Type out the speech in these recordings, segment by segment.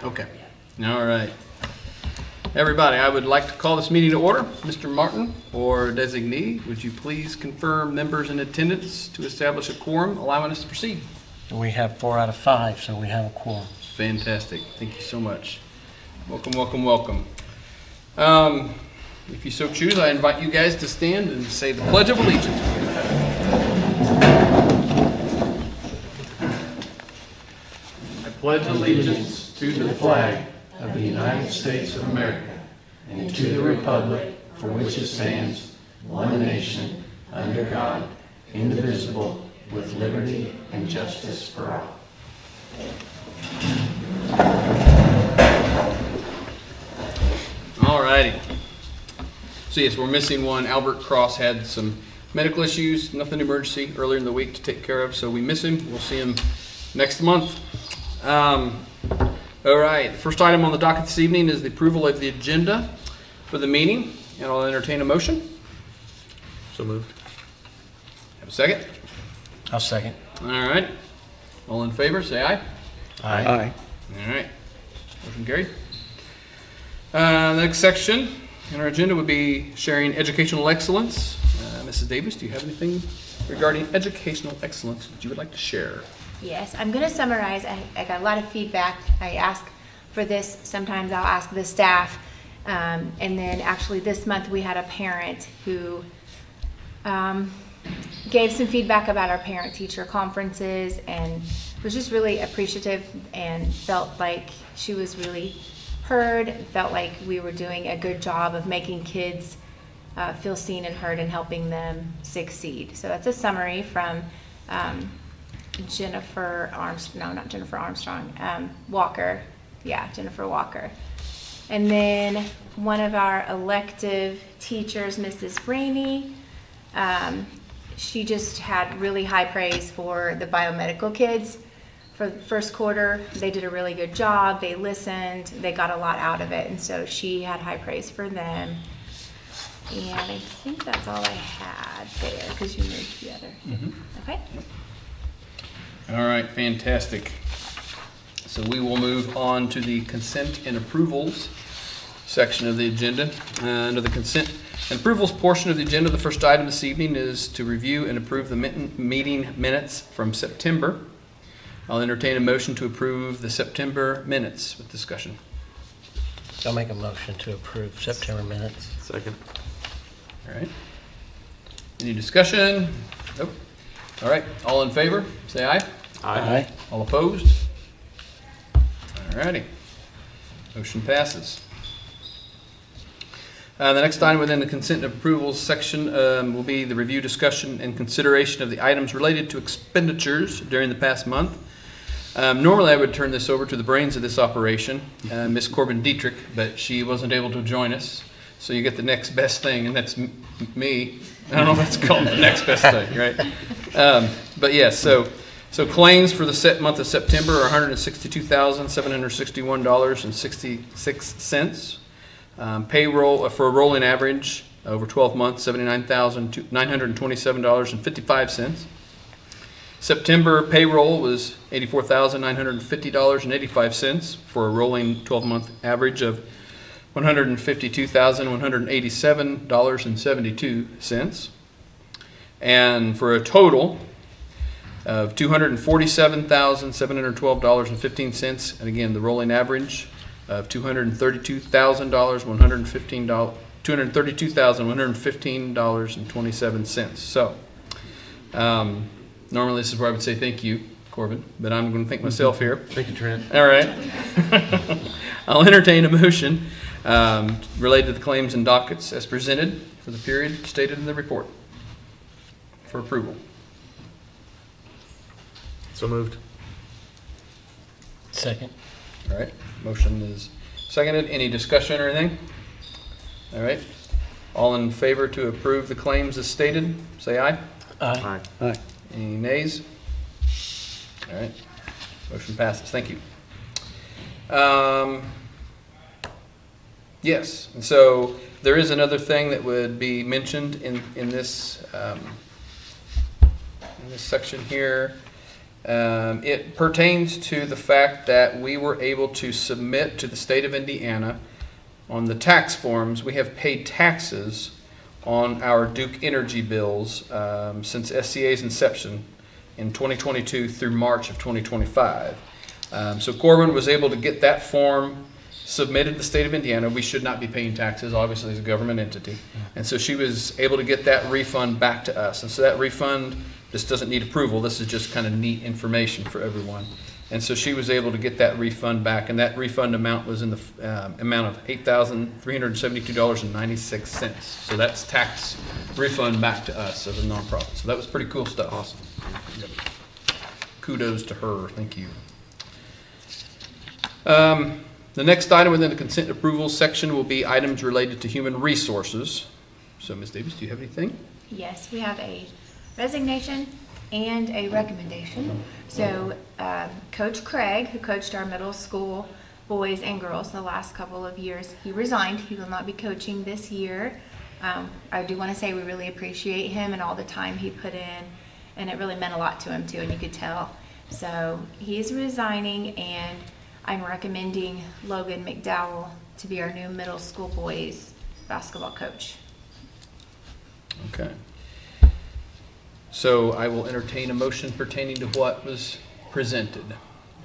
Okay. All right. Everybody, I would like to call this meeting to order. Mr. Martin or designee, would you please confirm members in attendance to establish a quorum, allowing us to proceed? We have 4 out of 5, so we have a quorum. Fantastic. Thank you so much. Welcome, welcome, welcome. If you so choose, I invite you guys to stand and say the Pledge of Allegiance. I pledge allegiance to the flag of the United States of America and to the republic for which it stands, one nation, under God, indivisible, with liberty and justice for all. All righty. So yes, we're missing one. Albert Cross had some medical issues, nothing emergency earlier in the week to take care of, so we miss him. We'll see him next month. All right, first item on the docket this evening is the approval of the agenda for the meeting, and I'll entertain a motion. So moved. Have a second? I'll second. All right. All in favor, say aye. Aye. All right. Motion carried. The next section in our agenda would be sharing educational excellence. Mrs. Davis, do you have anything regarding educational excellence that you would like to share? Yes, I'm going to summarize. I got a lot of feedback. I ask for this. Sometimes I'll ask the staff. And then actually this month we had a parent who gave some feedback about our parent-teacher conferences and was just really appreciative and felt like she was really heard, felt like we were doing a good job of making kids feel seen and heard and helping them succeed. So that's a summary from Jennifer Walker. Yeah, Jennifer Walker. And then one of our elective teachers, Mrs. Rainey, she just had really high praise for the biomedical kids. For the first quarter, they did a really good job. They listened. They got a lot out of it. And so she had high praise for them. And I think that's all I had there because you moved to the other. Mm-hmm. Okay. All right, fantastic. So we will move on to the consent and approvals section of the agenda. Under the consent and approvals portion of the agenda, the first item this evening is to review and approve the meeting minutes from September. I'll entertain a motion to approve the September minutes with discussion. I'll make a motion to approve September minutes. Second. All right. Any discussion? Nope. All right. All in favor, say aye. Aye. All opposed? All righty. Motion passes. The next item within the consent and approvals section will be the review, discussion, and consideration of the items related to expenditures during the past month. Normally I would turn this over to the brains of this operation, Ms. Corbin Dietrich, but she wasn't able to join us. So you get the next best thing, and that's me. I don't know if that's called the next best thing, right? But yes, so claims for the month of September are $162,761.66. Payroll for a rolling average over 12 months, $79,927.55. September payroll was $84,950.85 for a rolling 12-month average of $152,187.72, and for a total of $247,712.15, and again the rolling average of $232,115.27. So normally this is where I would say thank you, Corbin, but I'm going to thank myself here. Thank you, Trent. All right. I'll entertain a motion related to the claims and dockets as presented for the period stated in the report for approval. So moved. Second. All right. Motion is seconded. Any discussion or anything? All right. All in favor to approve the claims as stated, say aye. Aye. Aye. Any nays? All right. Motion passes. Thank you. Yes. And so there is another thing that would be mentioned in this section here. It pertains to the fact that we were able to submit to the state of Indiana on the tax forms. We have paid taxes on our Duke Energy bills since SCA's inception in 2022 through March of 2025. So Corbin was able to get that form submitted to the state of Indiana. We should not be paying taxes, obviously, as a government entity. And so she was able to get that refund back to us. And so that refund, this doesn't need approval. This is just kind of neat information for everyone. And so she was able to get that refund back, and that refund amount was in the amount of $8,372.96. So that's tax refund back to us as a nonprofit. So that was pretty cool stuff. Awesome. Yep. Kudos to her. Thank you. The next item within the consent approval section will be items related to human resources. So, Ms. Davis, do you have anything? Yes, we have a resignation and a recommendation. So Coach Craig, who coached our middle school boys and girls the last couple of years, he resigned. He will not be coaching this year. I do want to say we really appreciate him and all the time he put in, and it really meant a lot to him too, and you could tell. So he's resigning, and I'm recommending Logan McDowell to be our new middle school boys basketball coach. Okay. So I will entertain a motion pertaining to what was presented.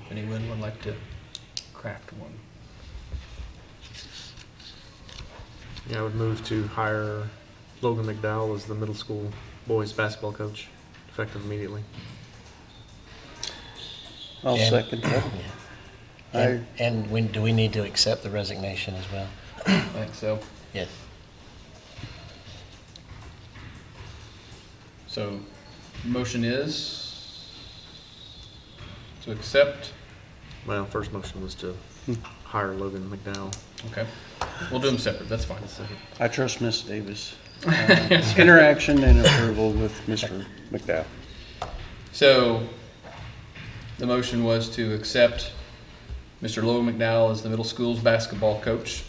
If anyone would like to craft one. Yeah, I would move to hire Logan McDowell as the middle school boys basketball coach, effective immediately. I'll And- second that. And when, do we need to accept the resignation as well? I think so. Yes. So, motion is to accept. Well, first motion was to hire Logan McDowell. Okay. We'll do them separate. That's fine. I trust Miss Davis. Interaction and approval with Mr. McDowell. So, the motion was to accept Mr. Logan McDowell as the middle school's basketball coach.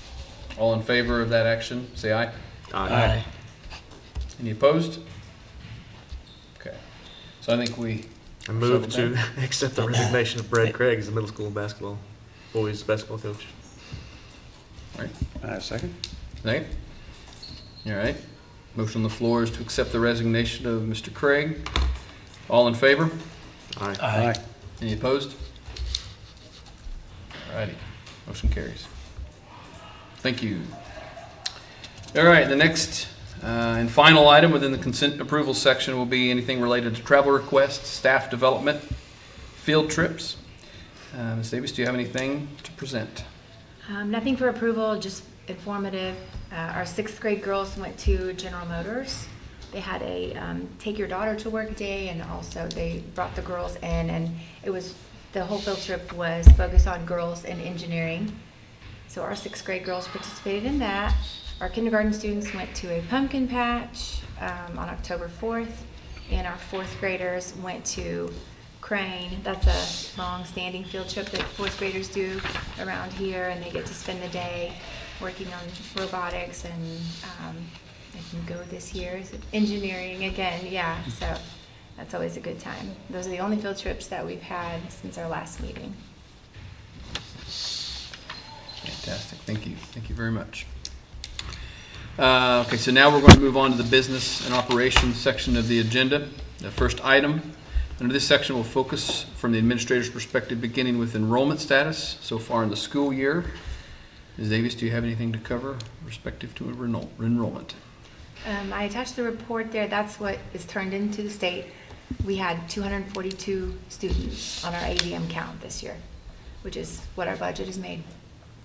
All in favor of that action, say aye. Aye. Any opposed? Okay. So I think I move settled to accept the resignation of Brad Craig as the middle school boys basketball coach. All right. Second. Second? All right. Motion on the floor is to accept the resignation of Mr. Craig. All in favor? Aye. Aye. Any opposed? All righty. Motion carries. Thank you. All right, the next and final item within the consent approval section will be anything related to travel requests, staff development, field trips. Ms. Davis, do you have anything to present? Nothing for approval, just informative. Our 6th grade girls went to General Motors. They had a take your daughter to work day, and also they brought the girls in, and it was, the whole field trip was focused on girls and engineering. So our 6th grade girls participated in that. Our kindergarten students went to a pumpkin patch on October 4th, and our 4th graders went to Crane. That's a long-standing field trip that 4th graders do around here, and they get to spend the day working on robotics, and I can go this year. Is it engineering again? Yeah, so that's always a good time. Those are the only field trips that we've had since our last meeting. Fantastic. Thank you. Thank you very much. Okay, so now we're going to move on to the business and operations section of the agenda. The first item under this section will focus from the administrator's perspective, beginning with enrollment status so far in the school year. Ms. Davis, do you have anything to cover respective to enrollment? I attached the report there. That's what is turned into the state. We had 242 students on our ADM count this year, which is what our budget is made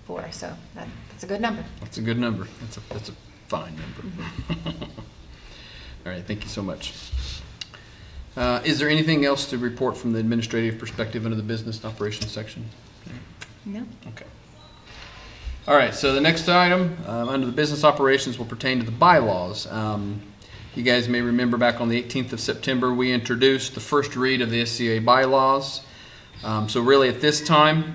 for. So that's a good number. That's a good number. That's a fine number. All right, thank you so much. Is there anything else to report from the administrative perspective under the business and operations section? No? Okay. All right, so the next item under the business operations will pertain to the bylaws. You guys may remember back on the 18th of September, we introduced the first read of the SCA bylaws. So really at this time,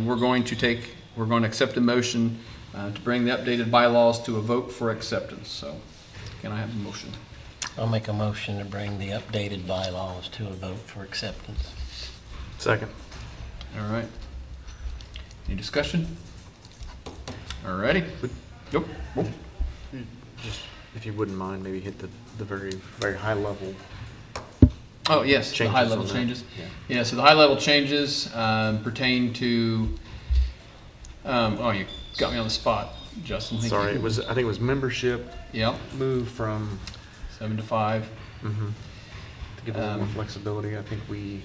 we're going to accept a motion to bring the updated bylaws to a vote for acceptance. So can I have a motion? I'll make a motion to bring the updated bylaws to a vote for acceptance. Second. All right. Any discussion? All righty. Nope. Just, if you wouldn't mind, maybe hit the very, very high level. Oh, yes, the Changes high level on that. changes. Yeah. Yeah, so the high level changes pertain to, oh, you got me on the spot, Justin. Thank Sorry, you. I think it was membership Yep, move from, 7 to 5. to give a little more flexibility. I think we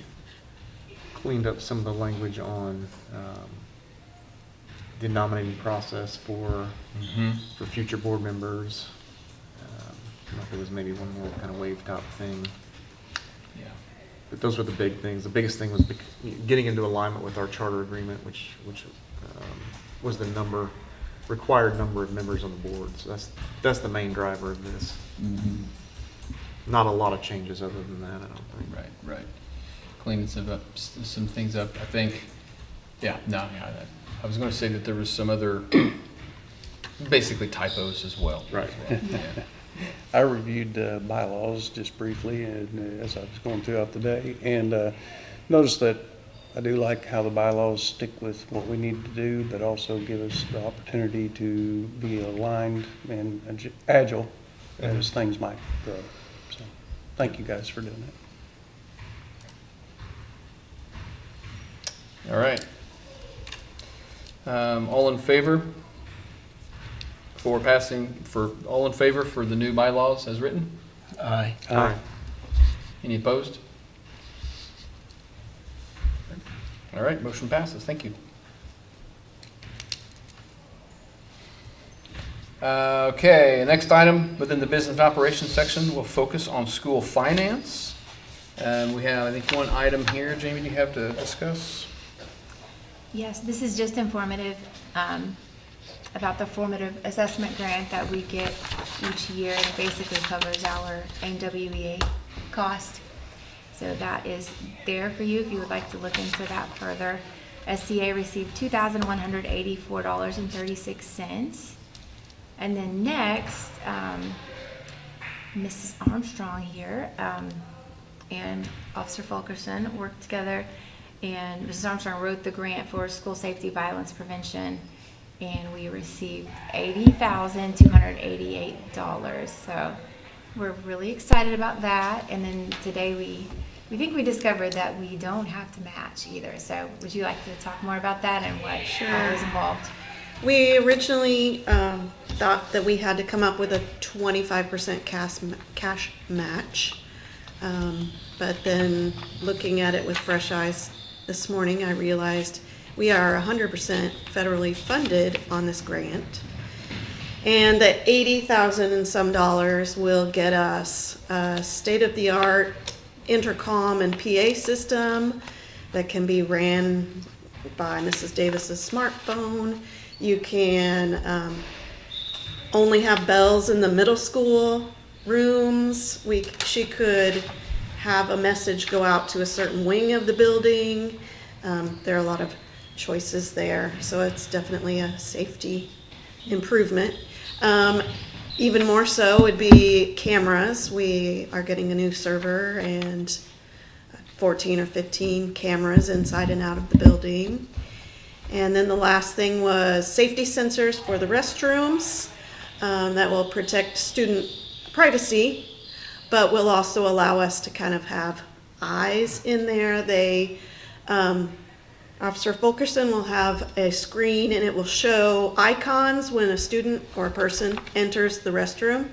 cleaned up some of the language on the nominating process for future board members. There was maybe one more kind of wave top thing. Yeah. But those were the big things. The biggest thing was getting into alignment with our charter agreement, which was the required number of members on the board. So that's the main driver of this. Not a lot of changes other than that, I don't think. Right. Cleaning some things up, I think. Yeah, I was going to say that there was some other, basically typos as well. Right. Yeah. I reviewed the bylaws just briefly and as I was going throughout the day, and noticed that I do like how the bylaws stick with what we need to do, but also give us the opportunity to be aligned and agile as things might grow. So, thank you guys for doing that. All right. All in favor for the new bylaws as written? Aye. Aye. Any opposed? All right, motion passes. Thank you. Okay, next item within the business operations section will focus on school finance. We have, I think, one item here. Jamie, do you have to discuss? Yes, this is just informative about the formative assessment grant that we get each year. It basically covers our NWEA cost. So that is there for you if you would like to look into that further. SCA received $2,184.36. And then next, Mrs. Armstrong here and Officer Fulkerson worked together, and Mrs. Armstrong wrote the grant for school safety violence prevention, and we received $80,288. So we're really excited about that. And then today we think we discovered that we don't have to match either. So would you like to talk more about that and what is involved? We originally thought that we had to come up with a 25% cash match. But then looking at it with fresh eyes this morning, I realized we are 100% federally funded on this grant. And the $80,000 and some will get us a state-of-the-art intercom and PA system that can be ran by Mrs. Davis's smartphone. You can only have bells in the middle school rooms. She could have a message go out to a certain wing of the building. There are a lot of choices there, so it's definitely a safety improvement. Even more so would be cameras. We are getting a new server and 14 or 15 cameras inside and out of the building. And then the last thing was safety sensors for the restrooms that will protect student privacy, but will also allow us to kind of have eyes in there. Officer Fulkerson will have a screen and it will show icons when a student or a person enters the restroom,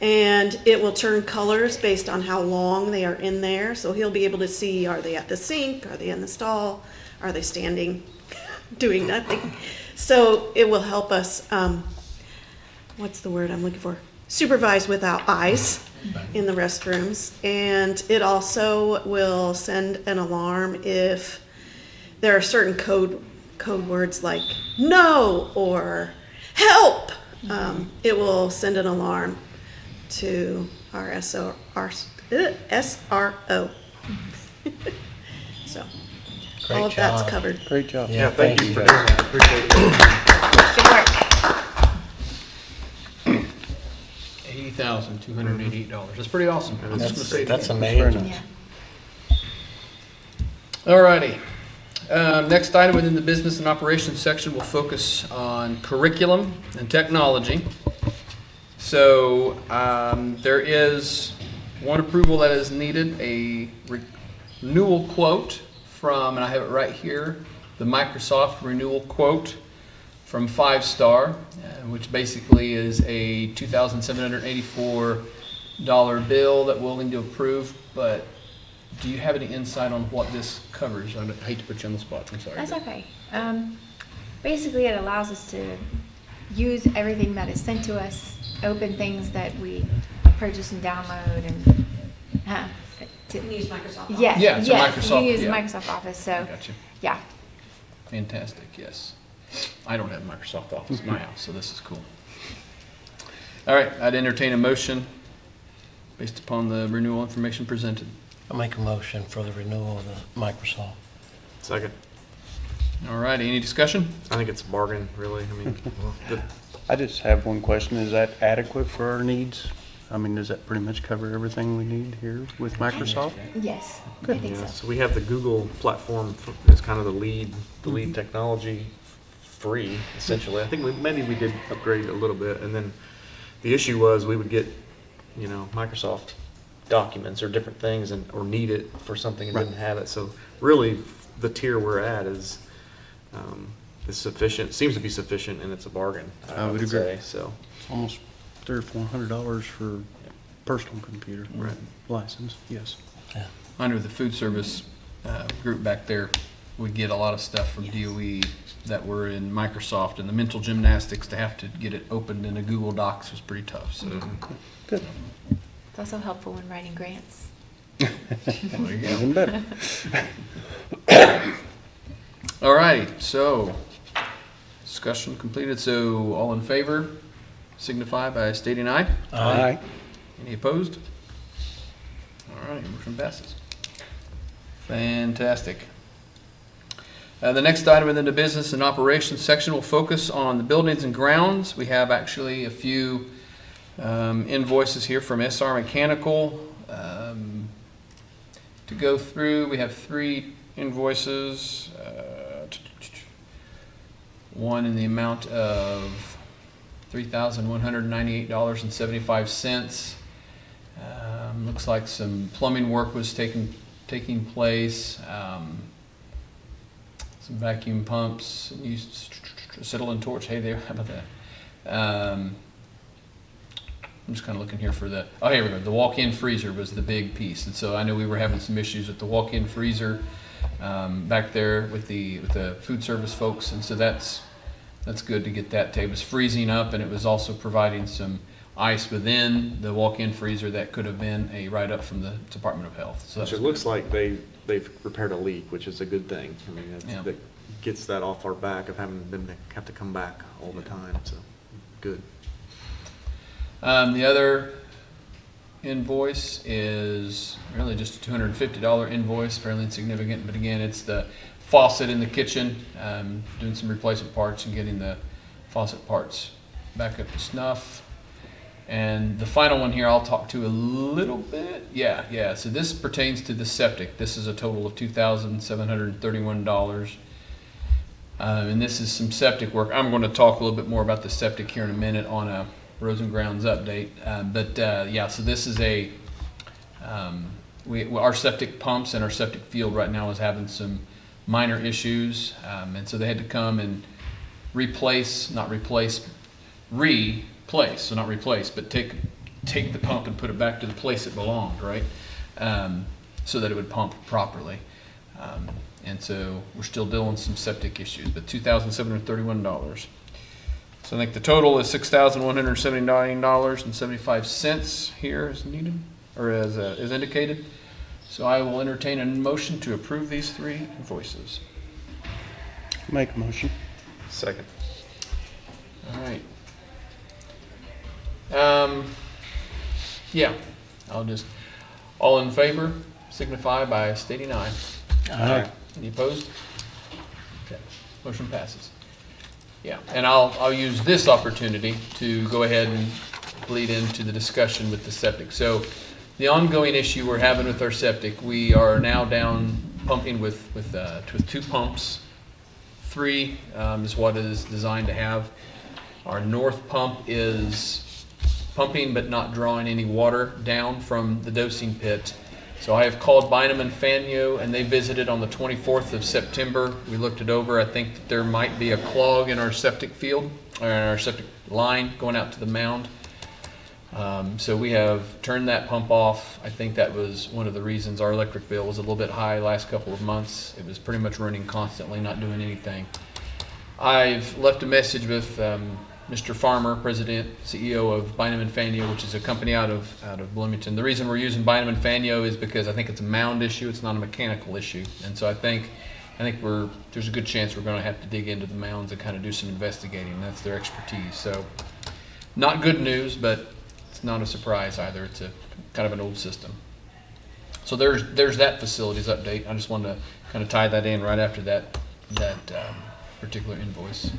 and it will turn colors based on how long they are in there. So he'll be able to see, are they at the sink, are they in the stall, are they standing doing nothing. So it will help us, what's the word I'm looking for? Supervise without eyes in the restrooms. And it also will send an alarm if there are certain code words like no or help. It will send an alarm to our SRO. So Great all of job. that's covered. Great job. Yeah, Thank you you for guys. doing that. Appreciate it. Good work. $80,288. That's pretty awesome. I was just gonna say That's that. amazing. Yeah. Alrighty. Next item within the business and operations section will focus on curriculum and technology. So there is one approval that is needed, a renewal quote from, and I have it right here, the Microsoft renewal quote from 5 Star, which basically is a $2,784 bill that we'll need to approve. But do you have any insight on what this covers? I hate to put you on the spot. I'm sorry. That's okay. Basically, it allows us to use everything that is sent to us, open things that we purchase and download, and You can use Microsoft Office. yes, Yeah, it's a yes, Microsoft, you use yeah. Microsoft Office. So, Gotcha. yeah. Fantastic, yes. I don't have Microsoft Office in my house, so this is cool. All right, I'd entertain a motion based upon the renewal information presented. I'll make a motion for the renewal of the Microsoft. Second. All right, any discussion? I think it's a bargain, really. I mean, I just have one question. Is that adequate for our needs? I mean, does that pretty much cover everything we need here with Microsoft? Yes, I think yeah, so. so we have the Google platform as kind of the lead technology free, essentially. I think maybe we did upgrade a little bit, and then the issue was we would get, Microsoft documents or different things or need it for something and didn't have it. So really, the tier we're at is sufficient. Seems to be sufficient, and it's a bargain. I would agree. say so. It's almost $300 or $400 for personal computer Right. license. Yes. Yeah. Under the food service group back there, we get a lot of stuff from DOE that were in Microsoft, and the mental gymnastics to have to get it opened in a Google Docs was pretty tough. So Good. It's also helpful when writing grants. there you go. Even better. All righty, so discussion completed. So all in favor signify by stating aye. Aye. Any opposed? All right, motion passes. Fantastic. The next item within the business and operations section will focus on the buildings and grounds. We have actually a few invoices here from SR Mechanical to go through. We have 3 invoices. One in the amount of $3,198.75. Looks like some plumbing work was taking place. Some vacuum pumps, used acetylene torch. Hey there, how about that? I'm just kind of looking here for the, oh, here we go. The walk-in freezer was the big piece. And so I know we were having some issues with the walk-in freezer back there with the food service folks. And so that's good to get that. It was freezing up, and it was also providing some ice within the walk-in freezer that could have been a write-up from the Department of Health. So Which it looks like they've repaired a leak, which is a good thing. I mean, that gets that off our back of having them to have to come back all the time. So good. The other invoice is really just a $250 invoice, fairly insignificant. But again, it's the faucet in the kitchen, doing some replacement parts and getting the faucet parts back up to snuff. And the final one here I'll talk to a little bit. Yeah. So this pertains to the septic. This is a total of $2,731. And this is some septic work. I'm going to talk a little bit more about the septic here in a minute on a Roads and Grounds update. So this is our septic pumps and our septic field right now is having some minor issues. And so they had to come and replace, so not replace, but take the pump and put it back to the place it belonged, right? So that it would pump properly. And so we're still dealing with some septic issues, but $2,731. So I think the total is $6,179.75 here as needed, or as indicated. So I will entertain a motion to approve these 3 invoices. Make a motion. Second. All right. All in favor signify by stating aye. Aye. Any opposed? Okay, motion passes. Yeah, and I'll use this opportunity to go ahead and bleed into the discussion with the septic. So the ongoing issue we're having with our septic, we are now down pumping with 2 pumps. 3 is what it is designed to have. Our north pump is pumping but not drawing any water down from the dosing pit. So I have called Bynum and Faneuil, and they visited on the 24th of September. We looked it over. I think that there might be a clog in our septic field, or in our septic line going out to the mound. So we have turned that pump off. I think that was one of the reasons our electric bill was a little bit high last couple of months. It was pretty much running constantly, not doing anything. I've left a message with Mr. Farmer, President, CEO of Bynum and Faneuil, which is a company out of Bloomington. The reason we're using Bynum and Faneuil is because I think it's a mound issue. It's not a mechanical issue, and so I think there's a good chance we're going to have to dig into the mounds and kind of do some investigating. That's their expertise. So, not good news, but it's not a surprise either. It's a kind of an old system. So there's that facilities update. I just wanted to kind of tie that in right after that particular invoice.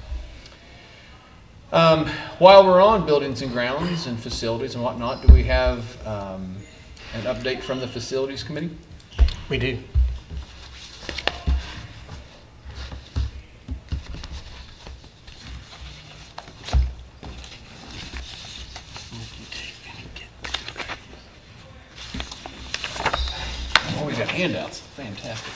While we're on buildings and grounds and facilities and whatnot, do we have an update from the facilities committee? We do. Oh, we got handouts. Fantastic.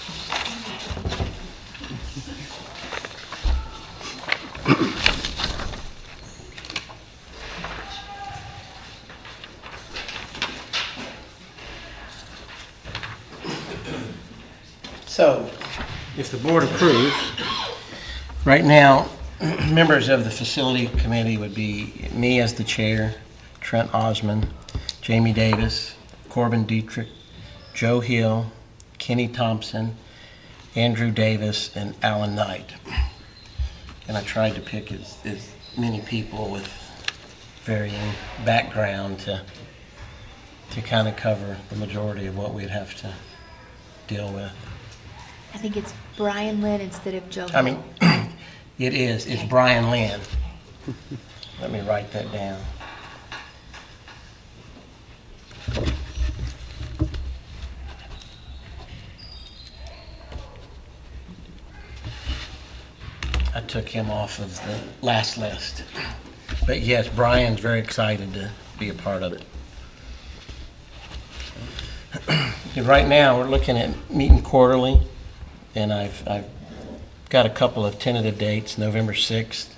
So, if the board approves, right now, members of the facility committee would be me as the chair, Trent Osmond, Jamie Davis, Corbin Dietrich, Joe Hill, Kenny Thompson, Andrew Davis, and Alan Knight. And I tried to pick as many people with varying background to kind of cover the majority of what we'd have to deal with. I think it's Brian Lynn instead of Joe. I mean, it is. It's Brian Lynn. Let me write that down. I took him off of the last list. But yes, Brian's very excited to be a part of it. And right now, we're looking at meeting quarterly. And I've got a couple of tentative dates, November 6th,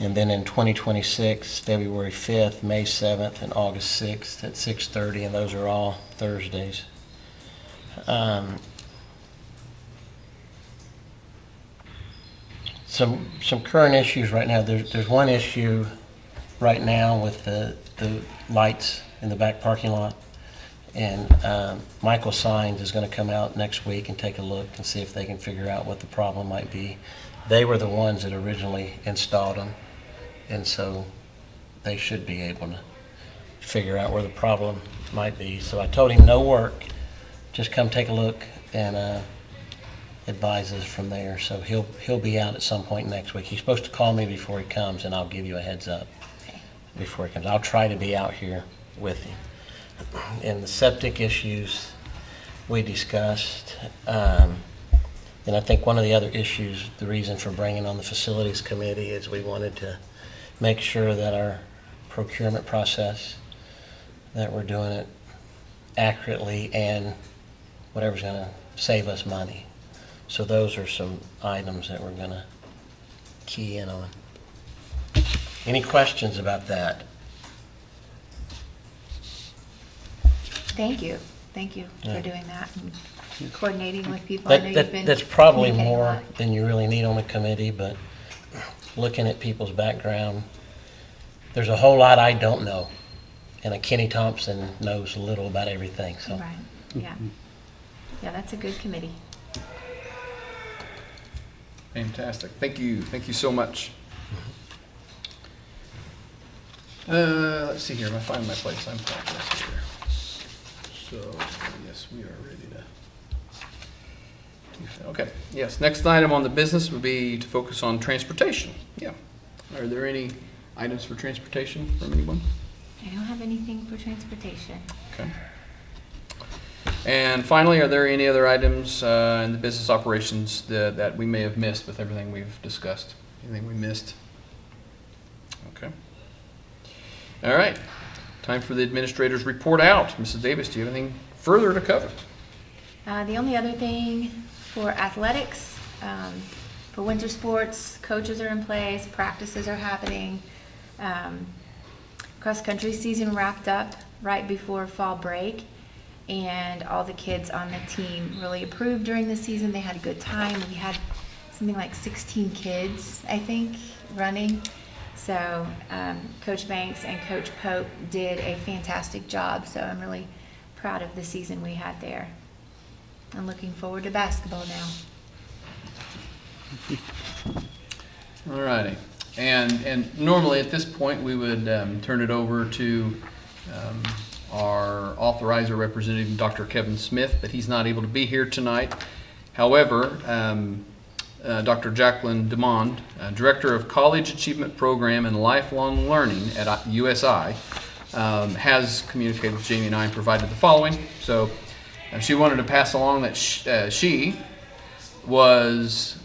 and then in 2026, February 5th, May 7th, and August 6th at 6:30, and those are all Thursdays. Some current issues right now. There's one issue right now with the lights in the back parking lot. And Michael Sines is going to come out next week and take a look and see if they can figure out what the problem might be. They were the ones that originally installed them, and so they should be able to figure out where the problem might be. So I told him no work, just come take a look and advise us from there. So he'll be out at some point next week. He's supposed to call me before he comes, and I'll give you a heads up before he comes. I'll try to be out here with him. And the septic issues we discussed, and I think one of the other issues, the reason for bringing on the facilities committee is we wanted to make sure that our procurement process, that we're doing it accurately and whatever's going to save us money. So those are some items that we're going to key in on. Any questions about that? Thank you for doing that and coordinating with people. I know you've been That's probably communicating a more lot. than you really need on the committee, but looking at people's background, there's a whole lot I don't know, and Kenny Thompson knows a little about everything. So Right, yeah. Yeah, that's a good committee. Fantastic. Thank you so much. Let's see here. If I find my place, I'm progress here. So, yes, we are ready to. Okay, yes, next item on the business would be to focus on transportation. Yeah. Are there any items for transportation from anyone? I don't have anything for transportation. Okay. And finally, are there any other items in the business operations that we may have missed with everything we've discussed? Anything we missed? Okay. All right. Time for the administrator's report out. Mrs. Davis, do you have anything further to cover? The only other thing for athletics, for winter sports, coaches are in place, practices are happening. Cross-country season wrapped up right before fall break, and all the kids on the team really improved during the season. They had a good time. We had something like 16 kids, I think, running. So Coach Banks and Coach Pope did a fantastic job, so I'm really proud of the season we had there. I'm looking forward to basketball now. All righty. And normally at this point, we would turn it over to our authorizer representative, Dr. Kevin Smith, but he's not able to be here tonight. However, Dr. Jacqueline DeMond, Director of College Achievement Program and Lifelong Learning at USI, has communicated with Jamie and I and provided the following. So she wanted to pass along that she was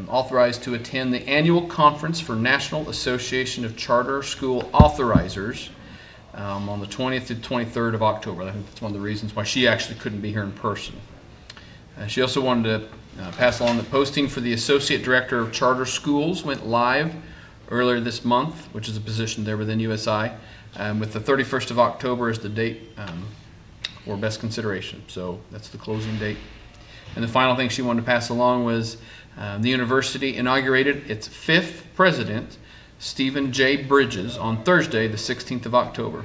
authorized to attend the annual conference for National Association of Charter School Authorizers on the 20th to 23rd of October. I think that's one of the reasons why she actually couldn't be here in person. She also wanted to pass along the posting for the Associate Director of Charter Schools went live earlier this month, which is a position there within USI, with the 31st of October as the date for best consideration. So that's the closing date. And the final thing she wanted to pass along was the university inaugurated its 5th president, Stephen J. Bridges, on Thursday, the 16th of October.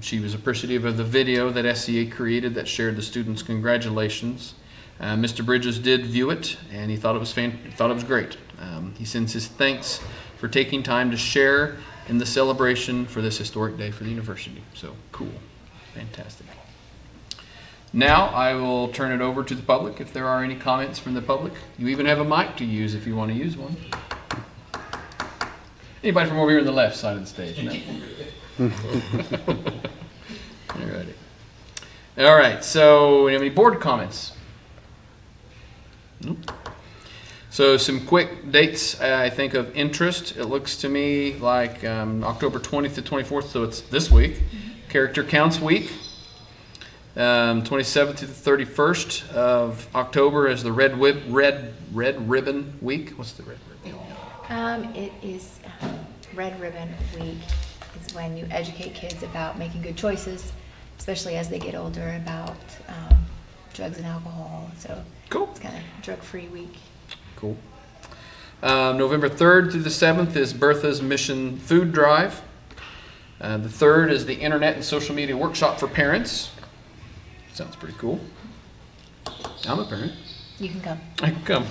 She was appreciative of the video that SCA created that shared the students' congratulations. Mr. Bridges did view it, and he thought it was great. He sends his thanks for taking time to share in the celebration for this historic day for the university. So cool, fantastic. Now I will turn it over to the public if there are any comments from the public. You even have a mic to use if you want to use one. Anybody from over here on the left side of the stage? No. Alrighty. All right. So, do you have any board comments? Nope. So, some quick dates I think of interest. It looks to me like October 20th to 24th. So it's this week. Character Counts Week. 27th to the 31st of October is the Red Ribbon Week. What's the Red Ribbon? It is Red Ribbon Week. Is when you educate kids about making good choices, especially as they get older, about drugs and alcohol. So cool. It's kind of drug-free week. Cool. November 3rd through the 7th is Bertha's Mission Food Drive. The 3rd is the Internet and Social Media Workshop for Parents. Sounds pretty cool. I'm a parent. You can come. I can come.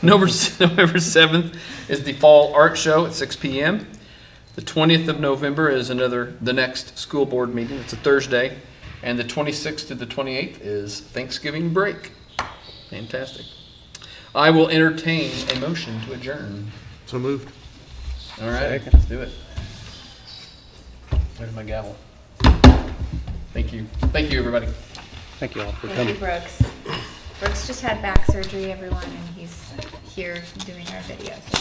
November 7th is the Fall Art Show at 6 p.m. The 20th of November is the next school board meeting. It's a Thursday. And the 26th to the 28th is Thanksgiving break. Fantastic. I will entertain a motion to adjourn. So moved. All right, let's do it. Where's my gavel? Thank you. Thank you, everybody. Thank you all for Thank coming. you, Brooks. Brooks just had back surgery, everyone, and he's here doing our videos. Okay.